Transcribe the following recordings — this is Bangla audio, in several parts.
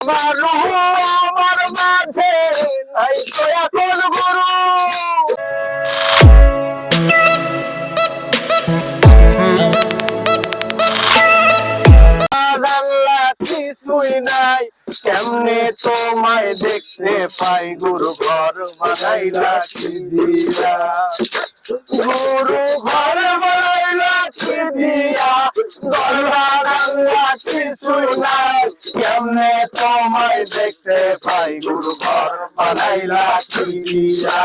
আমার রূহ আমার মাঝে নাই তো এখন গুরু। আল্লাহ কিছুই নাই, কেমনে তোমায় দেখতে পাই, গুরু ঘর বানাইলা কি দিয়া, গুরু ঘর বানাইলা কি দিয়া, আল্লাহ কিছুই নাই, কেমনে তোমায় দেখতে পাই, গুরু ঘর বানাইলা কি দিয়া,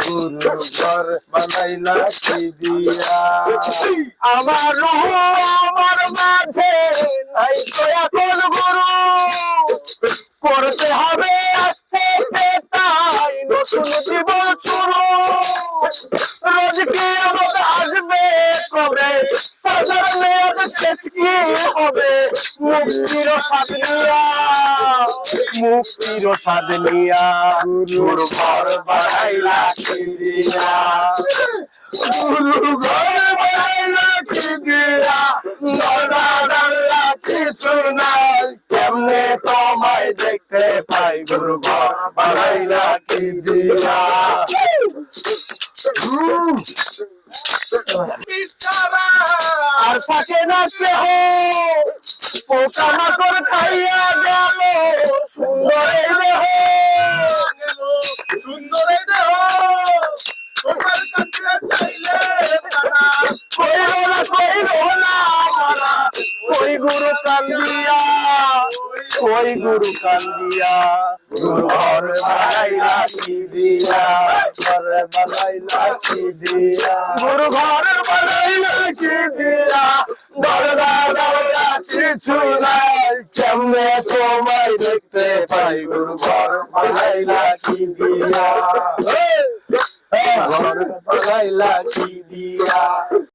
গুরু ঘর বানাইলা কি দিয়া। আমার রূহ আমার মাঝে নাই তো এখন গুরু, করতে হবে আজ থেকে তাই নতুন জীবন শুরু। রোজ কি আমাদের আসবে কবে, সাজার মেয়াদ শেষ কি হবে, মুক্তির স্বাদ নিয়া, মুক্তির স্বাদ নিয়া, গুরু ঘর বানাইলা কি দিয়া, গুরু ঘর বানাইলা কি দিয়া, আল্লাহ কিছু নাই, কেমনে তোমায় দেখতে পাই, গুরু ঘর বানাইলা কি দিয়া। আর থাকে না কেহ, পোকা মাকড় খাইয়া গেল সুন্দর এই দেহ, সুন্দর এই দেহ, ওই গুরু কান্দিয়া, ওই গুরু কান্দিয়া, গুরু ঘর বানাইলা কি দিয়া, ঘর বানাইলা কি দিয়া, গুরু ঘর বানাইলা কি দিয়া, দরজা দরজা কিছু নাই, কেমনে তোমায় দেখতে পাই, গুরু ঘর বানাইলা কি দিয়া, ঘর বানাইলা কি দিয়া।